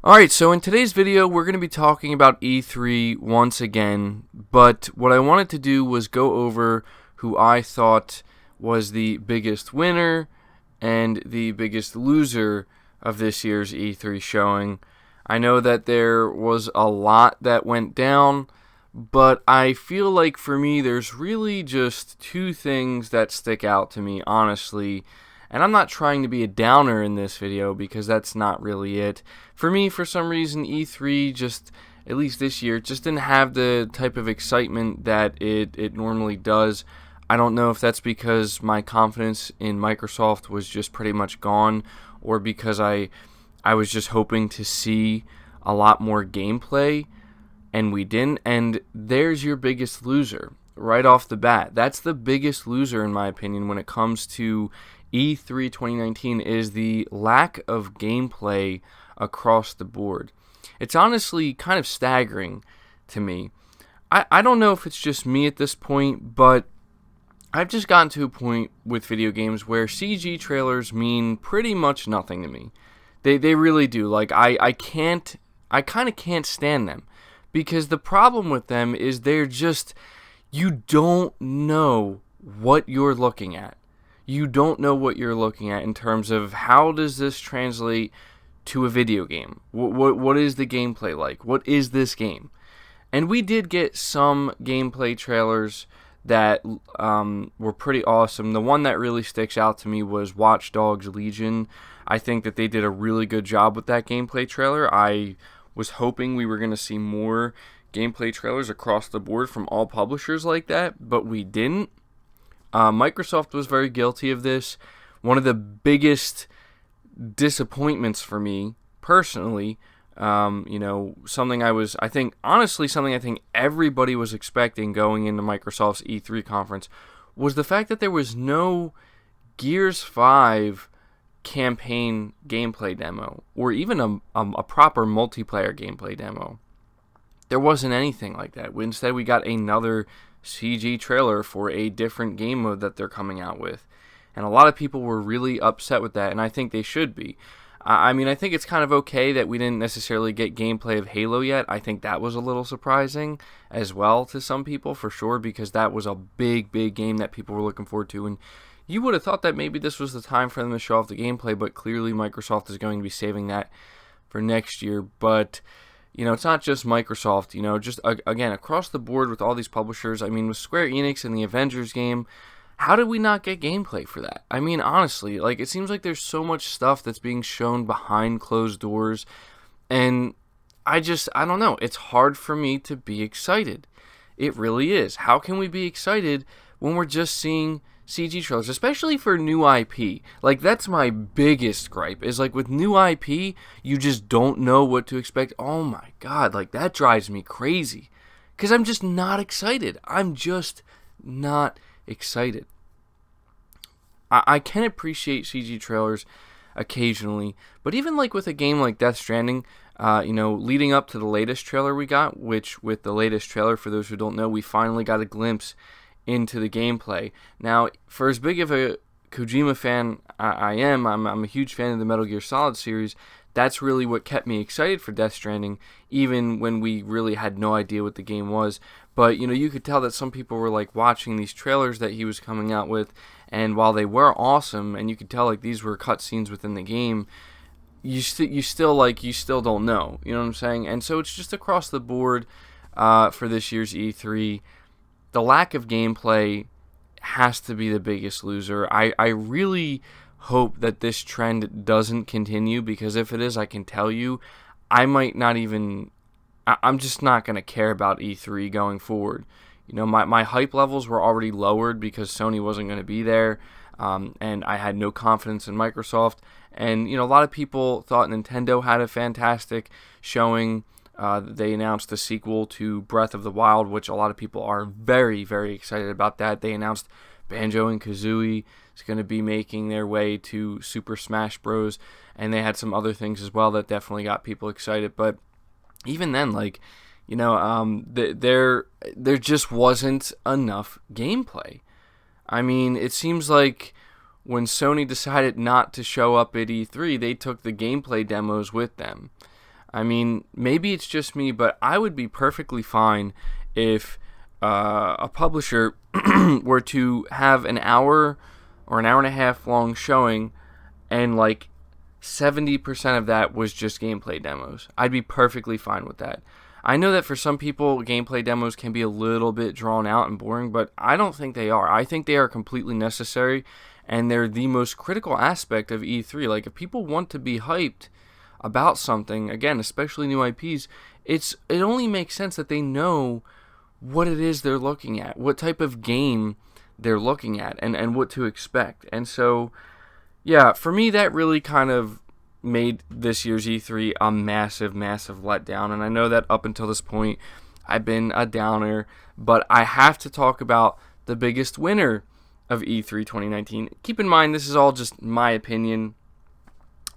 Alright, so in today's video, we're going to be talking about E3 once again, but what I wanted to do was go over who I thought was the biggest winner and the biggest loser of this year's E3 showing. I know that there was a lot that went down, but I feel like for me, there's really just two things that stick out to me, honestly. And I'm not trying to be a downer in this video because that's not really it. For me, for some reason, E3 just, at least this year, just didn't have the type of excitement that it normally does. I don't know if that's because my confidence in Microsoft was just pretty much gone, or because I was just hoping to see a lot more gameplay, and we didn't. And there's your biggest loser right off the bat. That's the biggest loser, in my opinion, when it comes to E3 2019, is the lack of gameplay across the board. It's honestly kind of staggering to me. I don't know if it's just me at this point, but I've just gotten to a point with video games where CG trailers mean pretty much nothing to me. They really do. Like, I kind of can't stand them, because the problem with them is you don't know what you're looking at. You don't know what you're looking at in terms of how does this translate to a video game. What is the gameplay like? What is this game? And we did get some gameplay trailers that were pretty awesome. The one that really sticks out to me was Watch Dogs Legion. I think that they did a really good job with that gameplay trailer. I was hoping we were going to see more gameplay trailers across the board from all publishers like that, but we didn't. Microsoft was very guilty of this. One of the biggest disappointments for me personally, something I think everybody was expecting going into Microsoft's E3 conference, was the fact that there was no Gears 5 campaign gameplay demo, or even a proper multiplayer gameplay demo. There wasn't anything like that. Instead, we got another CG trailer for a different game mode that they're coming out with. And a lot of people were really upset with that, and I think they should be. I think it's kind of okay that we didn't necessarily get gameplay of Halo yet. I think that was a little surprising as well to some people, for sure, because that was a big, big game that people were looking forward to. And you would have thought that maybe this was the time for them to show off the gameplay, but clearly Microsoft is going to be saving that for next year. But it's not just Microsoft, just again, across the board with all these publishers. With Square Enix and the Avengers game, how did we not get gameplay for that? Honestly, it seems like there's so much stuff that's being shown behind closed doors, and I don't know. It's hard for me to be excited. It really is. How can we be excited when we're just seeing CG trailers, especially for new IP? That's my biggest gripe, is with new IP, you just don't know what to expect. Oh my god, that drives me crazy, because I'm just not excited. I'm just not excited. I can appreciate CG trailers occasionally, but even with a game like Death Stranding, leading up to the latest trailer we got, which with the latest trailer, for those who don't know, we finally got a glimpse into the gameplay. Now, for as big of a Kojima fan I'm a huge fan of the Metal Gear Solid series. That's really what kept me excited for Death Stranding, even when we really had no idea what the game was. But, you could tell that some people were, watching these trailers that he was coming out with, and while they were awesome, and you could tell, these were cutscenes within the game, you still don't know, you know what I'm saying? And so it's just across the board for this year's E3. The lack of gameplay has to be the biggest loser. I really hope that this trend doesn't continue, because if it is, I can tell you, I'm just not going to care about E3 going forward. My hype levels were already lowered because Sony wasn't going to be there, and I had no confidence in Microsoft. And, a lot of people thought Nintendo had a fantastic showing. They announced a sequel to Breath of the Wild, which a lot of people are very, very excited about that. They announced Banjo and Kazooie is going to be making their way to Super Smash Bros. And they had some other things as well that definitely got people excited. But even then, there just wasn't enough gameplay. It seems like when Sony decided not to show up at E3, they took the gameplay demos with them. I mean, maybe it's just me, but I would be perfectly fine if a publisher were to have an hour or an hour and a half long showing, and like 70% of that was just gameplay demos. I'd be perfectly fine with that. I know that for some people, gameplay demos can be a little bit drawn out and boring, but I don't think they are. I think they are completely necessary, and they're the most critical aspect of E3. Like, if people want to be hyped about something, again, especially new IPs, it only makes sense that they know what it is they're looking at, what type of game they're looking at, and what to expect. And so, yeah, for me, that really kind of made this year's E3 a massive, massive letdown. And I know that up until this point, I've been a downer, but I have to talk about the biggest winner of E3 2019. Keep in mind, this is all just my opinion.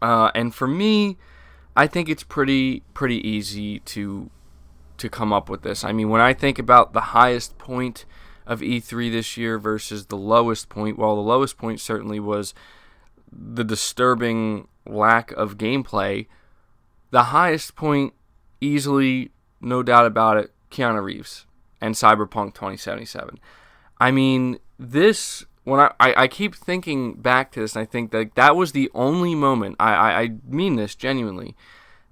And for me, I think it's pretty easy to come up with this. I mean, when I think about the highest point of E3 this year versus the lowest point, well, the lowest point certainly was the disturbing lack of gameplay. The highest point, easily, no doubt about it, Keanu Reeves and Cyberpunk 2077. I mean, this, when I keep thinking back to this, and I think that was the only moment, I mean this genuinely,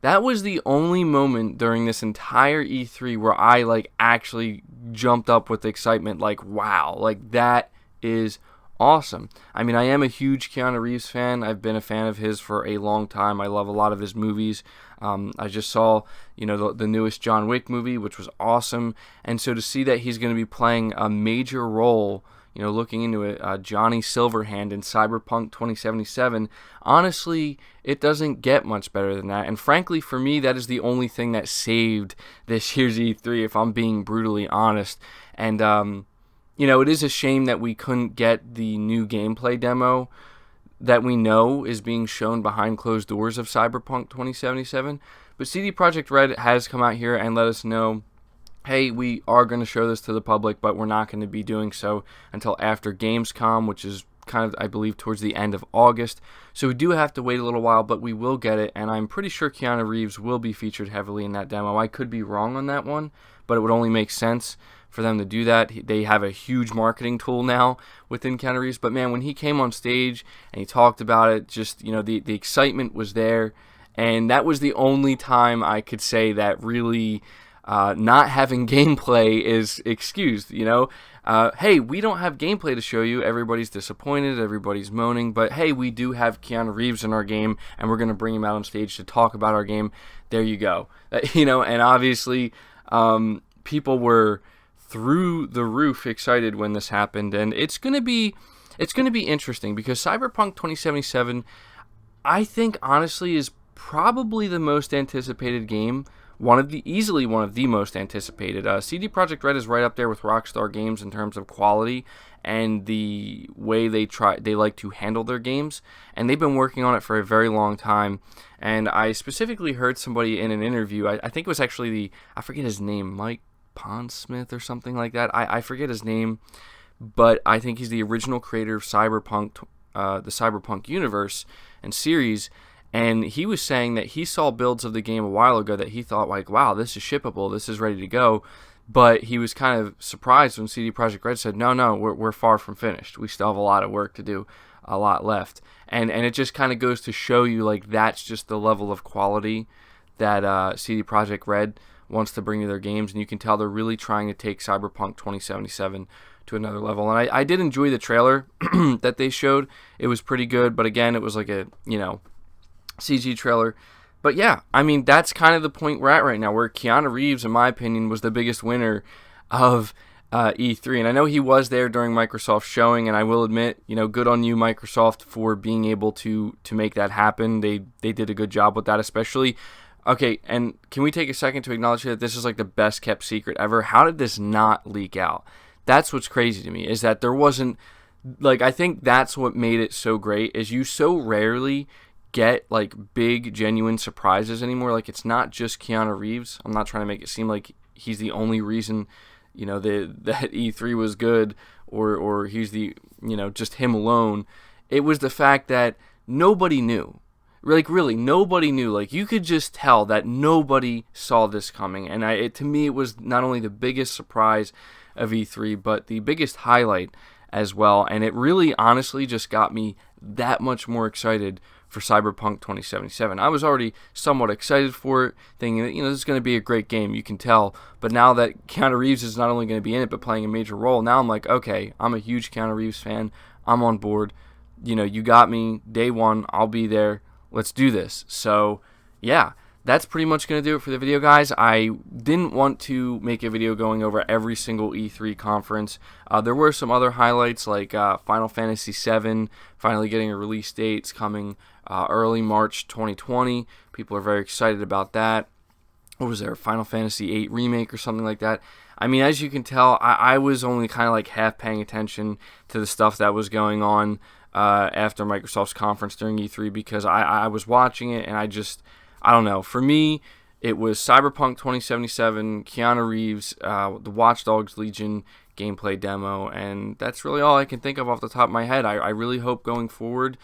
that was the only moment during this entire E3 where I like actually jumped up with excitement, like, wow, like that is awesome. I mean, I am a huge Keanu Reeves fan. I've been a fan of his for a long time. I love a lot of his movies. I just saw, the newest John Wick movie, which was awesome. And so to see that he's going to be playing a major role, looking into it, Johnny Silverhand in Cyberpunk 2077, honestly, it doesn't get much better than that. And frankly, for me, that is the only thing that saved this year's E3, if I'm being brutally honest. And, it is a shame that we couldn't get the new gameplay demo that we know is being shown behind closed doors of Cyberpunk 2077. But CD Projekt Red has come out here and let us know, hey, we are going to show this to the public, but we're not going to be doing so until after Gamescom, which is kind of, I believe, towards the end of August. So we do have to wait a little while, but we will get it, and I'm pretty sure Keanu Reeves will be featured heavily in that demo. I could be wrong on that one, but it would only make sense for them to do that. They have a huge marketing tool now within Keanu Reeves, but man, when he came on stage and he talked about it, just, the excitement was there, and that was the only time I could say that really not having gameplay is excused. Hey, we don't have gameplay to show you. Everybody's disappointed, everybody's moaning, but hey, we do have Keanu Reeves in our game, and we're going to bring him out on stage to talk about our game. There you go. And obviously, people were through the roof excited when this happened, and it's going to be interesting because Cyberpunk 2077, I think, honestly, is probably the most anticipated game. Easily one of the most anticipated. CD Projekt Red is right up there with Rockstar Games in terms of quality and the way they like to handle their games, and they've been working on it for a very long time. And I specifically heard somebody in an interview, I think it was actually I forget his name, Mike Pondsmith or something like that. I forget his name, but I think he's the original creator of Cyberpunk, the Cyberpunk universe and series. And he was saying that he saw builds of the game a while ago that he thought, like, wow, this is shippable, this is ready to go. But he was kind of surprised when CD Projekt Red said, no, we're far from finished. We still have a lot of work to do, a lot left. And it just kind of goes to show you, like, that's just the level of quality that CD Projekt Red wants to bring to their games. And you can tell they're really trying to take Cyberpunk 2077 to another level. And I did enjoy the trailer that they showed. It was pretty good, but again, it was like a, CG trailer. But yeah, I mean, that's kind of the point we're at right now, where Keanu Reeves, in my opinion, was the biggest winner of E3. And I know he was there during Microsoft's showing, and I will admit, good on you, Microsoft, for being able to make that happen. They did a good job with that, especially. Okay, and can we take a second to acknowledge that this is like the best kept secret ever? How did this not leak out? That's what's crazy to me, is that there wasn't, I think that's what made it so great, is you so rarely get big genuine surprises anymore. It's not just Keanu Reeves. I'm not trying to make it seem like he's the only reason that E3 was good, or he's the just him alone. It was the fact that nobody knew. Like, really, nobody knew. Like, you could just tell that nobody saw this coming. And to me, it was not only the biggest surprise of E3, but the biggest highlight as well. And it really, honestly, just got me that much more excited for Cyberpunk 2077. I was already somewhat excited for it, thinking that, this is going to be a great game, you can tell. But now that Keanu Reeves is not only going to be in it, but playing a major role, now I'm like, okay, I'm a huge Keanu Reeves fan. I'm on board. You got me day one. I'll be there. Let's do this. So, yeah, that's pretty much going to do it for the video, guys. I didn't want to make a video going over every single E3 conference. There were some other highlights, like Final Fantasy VII finally getting a release date. It's coming early March 2020. People are very excited about that. What was there? Final Fantasy VIII Remake or something like that. I mean, as you can tell, I was only kind of like half paying attention to the stuff that was going on after Microsoft's conference during E3, because I was watching it and I don't know. For me, it was Cyberpunk 2077, Keanu Reeves, the Watch Dogs Legion gameplay demo, and that's really all I can think of off the top of my head. I really hope going forward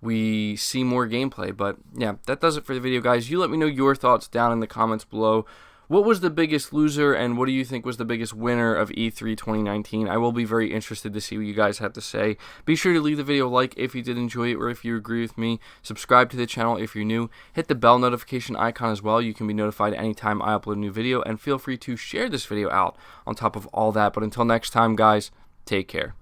we see more gameplay. But yeah, that does it for the video, guys. You let me know your thoughts down in the comments below. What was the biggest loser, and what do you think was the biggest winner of E3 2019? I will be very interested to see what you guys have to say. Be sure to leave the video a like if you did enjoy it, or if you agree with me. Subscribe to the channel if you're new. Hit the bell notification icon as well. You can be notified anytime I upload a new video, and feel free to share this video out on top of all that. But until next time, guys, take care.